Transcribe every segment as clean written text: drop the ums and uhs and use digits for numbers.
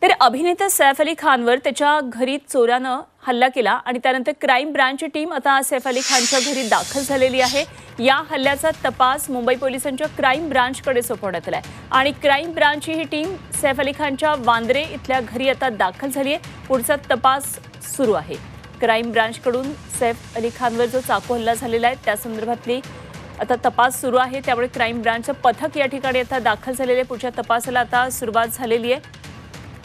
तर अभिनेता सैफ अली खानवर त्याच्या घरी चोरानं हल्ला केला आणि त्यानंतर क्राईम ब्रांचची टीम आता सैफ अली खानच्या घरी दाखल झालेली आहे। या हल्ल्याचा तपास मुंबई पोलिसांच्या क्राईम ब्रांचकडे सोपवण्यात आलाय आणि क्राईम ब्रांचची ही टीम सैफ अली खानच्या वांद्रे इथल्या घरी आता दाखल झाली आहे। पुढचा तपास सुरू आहे। क्राईम ब्रांचकडून सैफ अली खानवर जो चाकू हल्ला झालेला आहे त्या संदर्भातली आता तपास सुरू आहे। त्यामुळे क्राईम ब्रांचचं पथक या ठिकाणी आता दाखल झालेले पुढच्या तपासाला आता सुरुवात झालेली आहे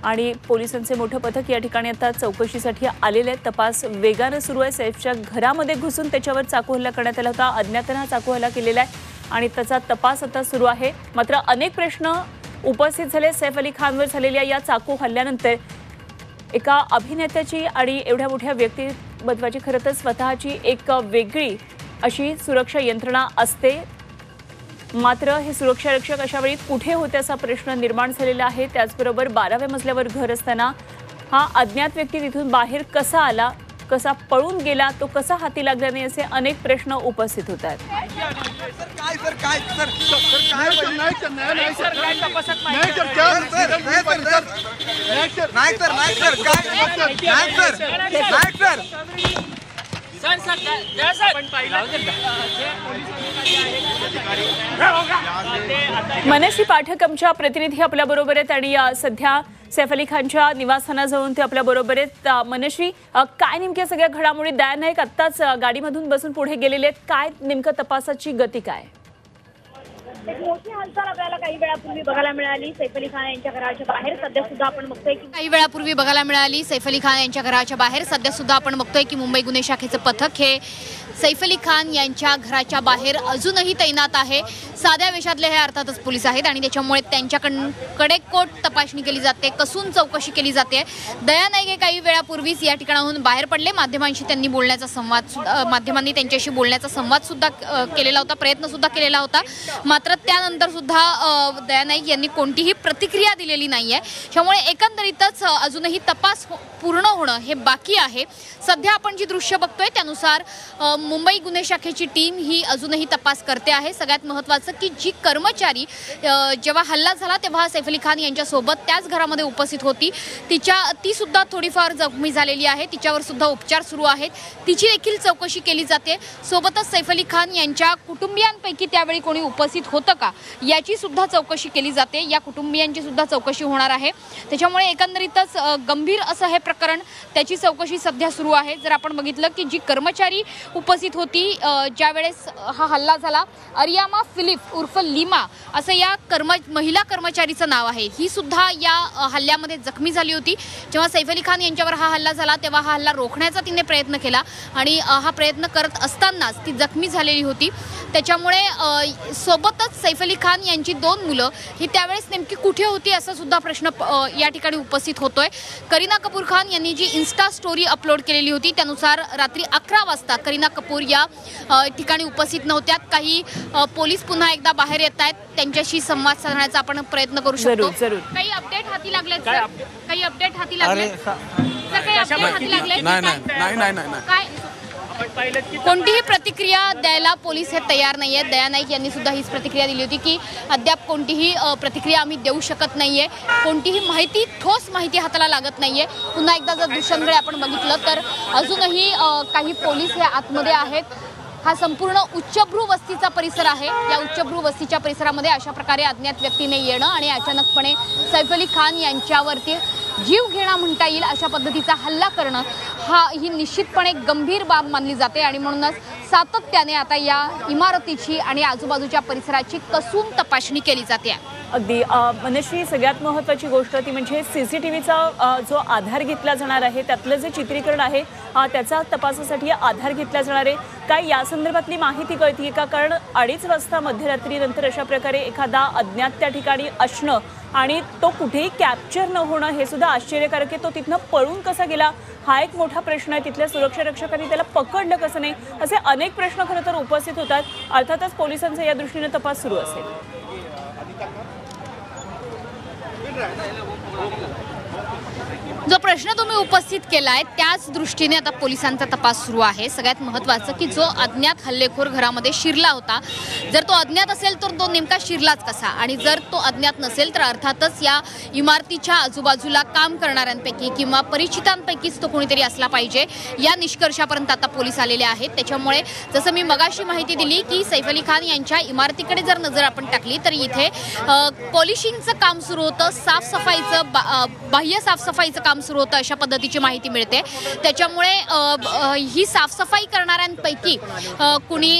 आणि पोलिसांचे मोठे पथक या ठिकाणी आता चौकशीसाठी आलेले आहेत। तपास वेगाने सुरू आहे। सैफच्या घरामध्ये घुसून त्याच्यावर चाकू हल्ला करण्यात आला होता। अज्ञातांना चाकू हल्ला केलेला आहे आणि त्याचा तपास आता सुरू आहे। मात्र अनेक प्रश्न उपस्थित झाले। सैफ अली खानवर झालेल्या या चाकू हल्ल्यानंतर एका अभिनेत्याची आणि एवढ्या मोठ्या व्यक्तिमत्वाची खरं तर स्वतःची एक वेगळी अशी सुरक्षा यंत्रणा असते। मात्र हे सुरक्षा रक्षक अशा वेळी कुठे होते असा प्रश्न निर्माण झालेला आहे। त्याचबरोबर 12व्या मजल्यावर घर असताना हा अज्ञात व्यक्ती तिथून बाहेर कसा आला, कसा पळून गेला, तो कसा हाती लागला नाही असे अनेक प्रश्न उपस्थित होत आहेत। मनश्री पाठक आमच्या प्रतिनिधी आपल्या बरोबर आहेत आणि सध्या सैफ अली खानच्या निवासस्थानाजवळून ते आपल्या बरोबर आहेत। मनश्री, काय नेमक्या सगळ्या घडामोडी दया नाईक आत्ताच गाडीमधून बसून पुढे गेलेले आहेत, काय नेमकं तपासाची गती काय? एक मोठी हालचाल आपल्याला काही वेळापूर्वी बघायला मिळाली। सैफ अली खान यांच्या घराच्या बाहेर सध्या सुद्धा आपण बघतोय की मुंबई गुन्हे शाखेचं पथक हे सैफ अली खान यांच्या घराच्या बाहेर अजूनही तैनात आहे। साध्या वेशातले हे अर्थातच पोलीस आहेत आणि त्याच्यामुळे त्यांच्याकडे कोट तपासणी केली जाते, कसून चौकशी केली जाते। दया नाईक काही वेळापूर्वीच या ठिकाणाहून बाहेर पडले। माध्यमांनी त्यांच्याशी बोलण्याचा संवाद सुद्धा केलेला होता, प्रयत्न सुद्धा केलेला होता। मात्र त्यानंतर सुद्धा दया नाईक यांनी कोणतीही प्रतिक्रिया दिलेली नाहीये। त्यामुळे एकंदरीतच अजूनही तपास पूर्ण होणं हे बाकी आहे। सध्या आपण जी दृश्य बघतोय त्यानुसार मुंबई गुन्हे शाखेची टीम ही अजूनही तपास करते आहे। सगळ्यात महत्त्वाचं की जी कर्मचारी जेव्हा हल्ला झाला तेव्हा सैफ अली खान यांच्या सोबत त्याच घरामध्ये उपस्थित होती, ती सुद्धा थोडीफार जखमी झालेली आहे। तिच्यावर सुद्धा उपचार सुरू आहेत, तिची देखील चौकशी केली जाते। सोबतच सैफ अली खान यांच्या कुटुंबियांपैकी त्यावेळी कोणी उपस्थित होतं का याची सुद्धा चौकशी केली जाते। या कुटुंबियांची सुद्धा चौकशी होणार आहे। त्याच्यामुळे एकंदरीतच गंभीर असं हे प्रकरण, त्याची चौकशी सध्या सुरू आहे। जर आपण बघितलं की जी कर्मचारी उपस्थित होती ज्यावेळेस हा हल्ला झाला, अरियामा फिलिप उर्फ लीमा असं या महिला कर्मचारीचं नाव आहे, ही सुद्धा या हल्ल्यामध्ये जखमी झाली होती। जेव्हा सैफ अली खान यांच्यावर हा हल्ला झाला तेव्हा हा हल्ला रोखण्याचा तिने प्रयत्न केला आणि हा प्रयत्न करत असतानाच ती जखमी झालेली होती। त्याच्यामुळे सोबतच सैफ अली खान यांची 2 मुलं ही त्यावेळेस नेमकी कुठे होती असा सुद्धा प्रश्न या ठिकाणी उपस्थित होतोय। करीना कपूर खान यांनी जी इन्स्टा स्टोरी अपलोड केलेली होती त्यानुसार रात्री 11 वाजता करीना कपूर या ठिकाणी उपस्थित नव्हत्या। काही पोलीस पुन्हा एकदा बाहेर येत आहेत, त्यांच्याशी संवाद साधण्याचा आपण प्रयत्न करू शकतो। काही अपडेट हाती लागले? काही अपडेट हाती लागले? कोणतीही प्रतिक्रिया द्यायला पोलीस हे तयार नाहीये। दया नाईक यांनी सुद्धा हीच प्रतिक्रिया दिली होती की अद्याप कोणतीही प्रतिक्रिया आम्ही देऊ शकत नाहीये, कोणतीही माहिती, ठोस माहिती हाताला लागत नाहीये। पुन्हा एकदा जर दृश्यांकडे आपण बघितलं तर अजूनही काही पोलीस हे आतमध्ये आहेत। हा संपूर्ण उच्चभ्रू वस्तीचा परिसर आहे। या उच्चभ्रू वस्तीच्या परिसरामध्ये अशा प्रकारे अज्ञात व्यक्तीने येणं आणि अचानकपणे सैफ अली खान यांच्यावरती जीव घेणं म्हणता येईल अशा पद्धतीचा हल्ला करणं ही निश्चितपणे गंभीर बाब मानली जाते आणि म्हणूनच सातत्याने आता या इमारतीची आणि आजूबाजूच्या परिसराची कसून तपासणी केली जाते। अगदी मनश्री, सगळ्यात महत्त्वाची गोष्ट ती म्हणजे CCTVचा जो आधार घेतला जाणार आहे, त्यातलं जे चित्रीकरण आहे त्याचा तपासासाठी आधार घेतला जाणार आहे। काय या संदर्भातली माहिती कळतीये का? कारण 2:30 वाजता मध्यरात्रीनंतर अशा प्रकारे एखादा अज्ञात त्या ठिकाणी असणं आणि तो कुठेही कॅप्चर न होणं हे सुद्धा आश्चर्यकारक आहे। तो तिथनं पळून कसा गेला हा एक मोठा प्रश्न आहे। तिथल्या सुरक्षा रक्षकांनी त्याला पकडलं कसं नाही, असे अनेक प्रश्न खरं तर उपस्थित होतात। अर्थातच पोलिसांचा या दृष्टीने तपास सुरू असेल। जो प्रश्न तुम्ही उपस्थित केलाय त्याच दृष्टीने आता पोलिसांचा तपास सुरू आहे। सगळ्यात महत्त्वाचं की जो अज्ञात हल्लेखोर घरामध्ये शिरला होता, जर तो अज्ञात असेल तर तो नेमका शिरलाच कसा, आणि जर तो अज्ञात नसेल तर अर्थातच या इमारतीच्या आजूबाजूला काम करणाऱ्यांपैकी किंवा परिचितांपैकीच तो कोणीतरी असला पाहिजे, या निष्कर्षापर्यंत आता पोलीस आलेले आहेत। त्याच्यामुळे जसं मी मगाशी माहिती दिली की सैफ अली खान यांच्या इमारतीकडे जर नजर आपण टाकली तर इथे पॉलिशिंगचं काम सुरू होतं, साफसफाईचं बाह्य साफसफाईचं काम सुरू होतं अशा पद्धतीची माहिती मिळते। त्याच्यामुळे ही साफसफाई करणाऱ्यांपैकी कुणी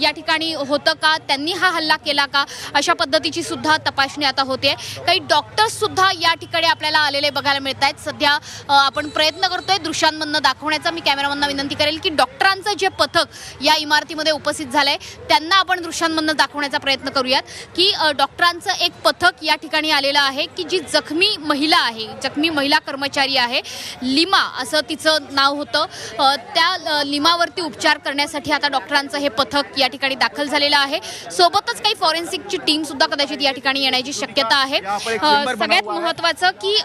या ठिकाणी होतं का, त्यांनी हा हल्ला केला का, अशा पद्धतीची सुद्धा तपासणी आता होते। काही डॉक्टर्स सुद्धा या ठिकाणी आपल्याला आलेले बघायला मिळत आहेत। सध्या आपण प्रयत्न करतोय दृश्यांमधनं दाखवण्याचा। मी कॅमेरामॅनना विनंती करेल की डॉक्टरांचं जे पथक या इमारतीमध्ये उपस्थित झालंय त्यांना आपण दृश्यांमधनं दाखवण्याचा प्रयत्न करूयात की डॉक्टरांचं एक पथक या ठिकाणी आलेलं आहे की जी जखमी महिला आहे, जखमी महिला कर्मचारी आहे, लिमा असं तिचं नाव होतं, त्या लिमावरती उपचार करण्यासाठी आता डॉक्टरांचं हे पथक या ठिकाणी दाखल झालेलं आहे। सोबतच काही फॉरेन्सिकची टीम सुद्धा कदाचित या ठिकाणी येण्याची शक्यता आहे। सगळ्यात महत्त्वाचं की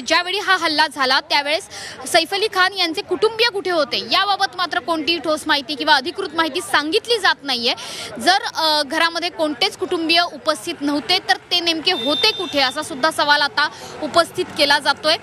ज्यावेळी हा हल्ला झाला त्यावेळेस सैफ अली खान यांचे कुटुंबीय कुठे होते याबाबत मात्र कोणतीही ठोस माहिती किंवा अधिकृत माहिती सांगितली जात नाहीये। जर घरामध्ये कोणतेच कुटुंबीय उपस्थित नव्हते तर ते नेमके होते कुठे असा सुद्धा सवाल आता उपस्थित केला जातोय।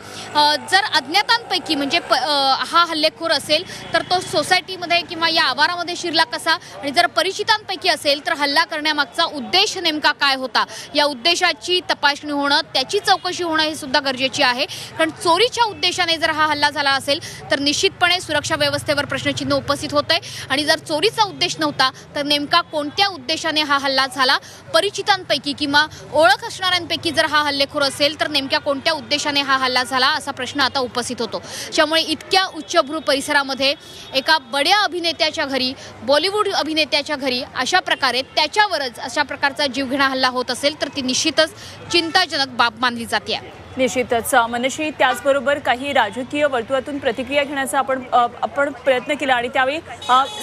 जर अज्ञातांपैकी म्हणजे हा हल्लेखोर असेल तर तो सोसायटीमध्ये किंवा या आवारामध्ये शिरला कसा, आणि जर परिचितांपैकी असेल तर हल्ला करण्यामागचा उद्देश नेमका काय होता, या उद्देशाची तपासणी होणं, त्याची चौकशी होणं हे सुद्धा गरजेची आहे। कारण चोरीच्या उद्देशाने जर हा हल्ला झाला असेल तर निश्चितपणे सुरक्षा व्यवस्थेवर प्रश्नचिन्ह उपस्थित होतंय, आणि जर चोरीचा उद्देश नव्हता तर नेमका कोणत्या उद्देशाने हा हल्ला झाला, परिचितांपैकी किंवा ओळख असणाऱ्यांपैकी जर हा हल्लेखोर असेल तर नेमक्या कोणत्या उद्देशाने हा हल्ला झाला असा प्रश्न आता उपस्थित होतो। त्यामुळे इतक्या उच्चभ्रू परिसरामध्ये एका बड्या अभिनेत्याच्या घरी, बॉलिवूड अभिनेत्याच्या घरी अशा प्रकारे त्याच्यावरच अशा प्रकारचा जीवघेणा हल्ला होत असेल तर ती निश्चितच चिंताजनक बाब मानली जाते। निश्चितच मनशी, त्याचबरोबर काही राजकीय वर्तुळातून प्रतिक्रिया घेण्याचा आपण प्रयत्न केला, आणि त्यावेळी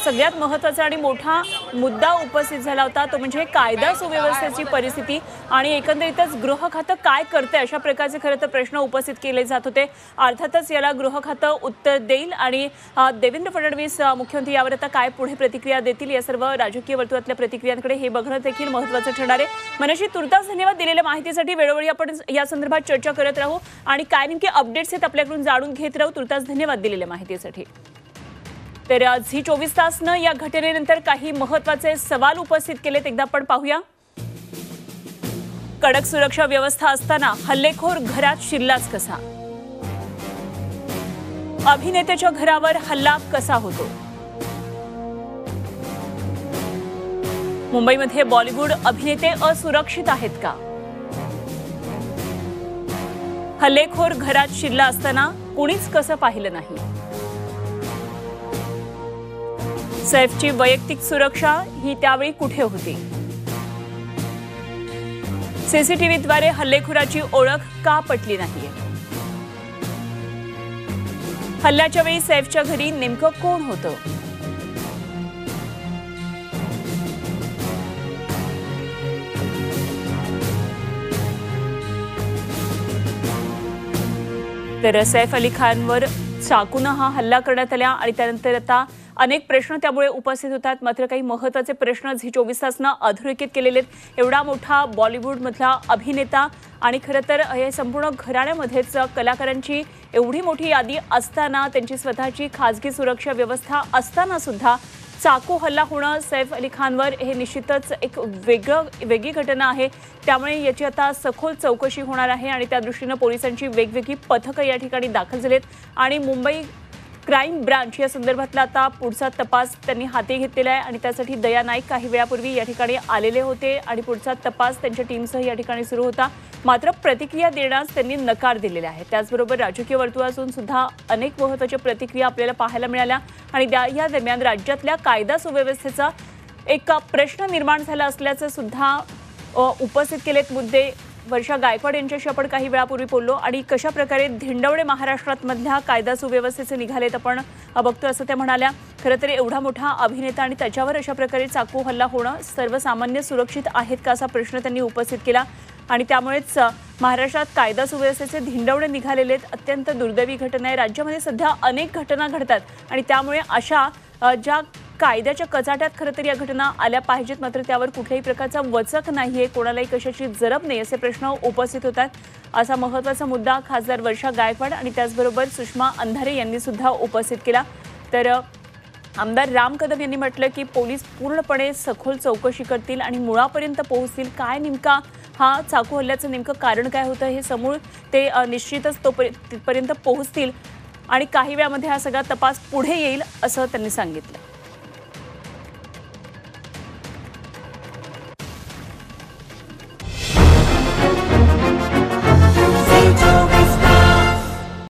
सगळ्यात महत्त्वाचा आणि मोठा मुद्दा उपस्थित झाला होता तो म्हणजे कायदा सुव्यवस्थेची परिस्थिती आणि एकंदरीतच गृह खातं काय करते अशा प्रकारचे खरं तर प्रश्न उपस्थित केले जात होते। अर्थातच याला गृह खातं उत्तर देईल आणि देवेंद्र फडणवीस मुख्यमंत्री यावर आता काय पुढे प्रतिक्रिया देतील या सर्व राजकीय वर्तुळातल्या प्रतिक्रियांकडे हे बघणं देखील महत्त्वाचं ठरणार आहे। मनशी, तुर्तास धन्यवाद दिलेल्या माहितीसाठी। वेळोवेळी आपण या संदर्भात चर्चा करत राहू आणि काय नेमके अपडेट्स आहेत आपल्याकडून जाणून घेत राहू। तुर्तास धन्यवाद दिलेल्या माहितीसाठी। तर झी 24 तासनं या घटनेनंतर काही महत्त्वाचे सवाल उपस्थित केलेत, एकदा आपण पाहूया। कडक सुरक्षा व्यवस्था असताना हल्लेखोर घरात शिरलाच कसा, अभिनेत्याच्या घरावर हल्ला कसा होतो, मुंबईमध्ये बॉलिवूड अभिनेते असुरक्षित आहेत का, हल्लेखोर घरात शिरला असताना कुणीच कसं पाहिलं नाही, सैफची वैयक्तिक सुरक्षा ही त्यावेळी कुठे होती, सीसीटीव्हीद्वारे हल्लेखोराची ओळख का पटली नाहीये, हल्ल्याच्या वेळी सैफच्या घरी नेमकं कोण होतं, तर सैफ अली खानवर चाकूनं हा हल्ला करण्यात आला आणि त्यानंतर आता अनेक प्रश्न त्यामुळे उपस्थित होतात। मात्र काही महत्त्वाचे प्रश्न झी 24 तासनं अधोरेखित केलेले आहेत। एवढा मोठा बॉलिवूडमधला अभिनेता आणि खरं तर हे संपूर्ण घराण्यामध्येच कलाकारांची एवढी मोठी यादी असताना, त्यांची स्वतःची खाजगी सुरक्षा व्यवस्था असताना सुद्धा चाकू हल्ला होणं सैफ अली खानवर हे निश्चितच एक वेगळी घटना आहे। त्यामुळे याची आता सखोल चौकशी होणार आहे आणि त्या दृष्टीनं पोलिसांची वेगवेगळी पथकं या ठिकाणी दाखल झालीत आणि मुंबई क्राईम ब्रांच या संदर्भातला आता पुढचा तपास त्यांनी हाती घेतलेला आहे आणि त्यासाठी दया नाईक काही वेळापूर्वी या ठिकाणी आलेले होते आणि पुढचा तपास त्यांच्या टीमसह या ठिकाणी सुरू होता। मात्र प्रतिक्रिया देण्यास त्यांनी नकार दिलेला आहे। त्याचबरोबर राजकीय वर्तुळातून सुद्धा अनेक महत्त्वाच्या प्रतिक्रिया आपल्याला पाहायला मिळाल्या आणि या दरम्यान राज्यातल्या कायदा सुव्यवस्थेचा एक प्रश्न निर्माण झाला असल्याचं सुद्धा उपस्थित केलेत मुद्दे। वर्षा गायकवाड यांच्याशी आपण काही वेळापूर्वी बोललो आणि कशा प्रकारे धिंडवणे महाराष्ट्रात मधल्या कायदा सुव्यवस्थेचे निघालेत आपण बघतो असं त्या म्हणाल्या। खरं तर एवढा मोठा अभिनेता आणि त्याच्यावर अशा प्रकारे चाकू हल्ला होणं सर्वसामान्य सुरक्षित आहेत का असा प्रश्न त्यांनी उपस्थित केला आणि त्यामुळेच महाराष्ट्रात कायदा सुव्यवस्थेचे धिंडवणे निघालेले आहेत. अत्यंत दुर्दैवी घटना आहे. राज्यामध्ये सध्या अनेक घटना घडतात आणि त्यामुळे अशा ज्या कायद्याच्या कचाट्यात खरं तर या घटना आल्या पाहिजेत, मात्र त्यावर कुठल्याही प्रकारचा वचक नाहीये, कोणालाही कशाची जरब नाही असे प्रश्न उपस्थित होतात. असा महत्त्वाचा मुद्दा खासदार वर्षा गायकवाड आणि त्याचबरोबर सुषमा अंधारे यांनी सुद्धा उपस्थित केला. तर आमदार राम कदम यांनी म्हटलं की पोलीस पूर्णपणे सखोल चौकशी करतील आणि मुळापर्यंत पोहोचतील. काय नेमका हा चाकू हल्ल्याचं नेमकं कारण काय होतं हे समोर ते निश्चितच तिथपर्यंत पोहोचतील आणि काही वेळामध्ये हा सगळा तपास पुढे येईल असं त्यांनी सांगितलं.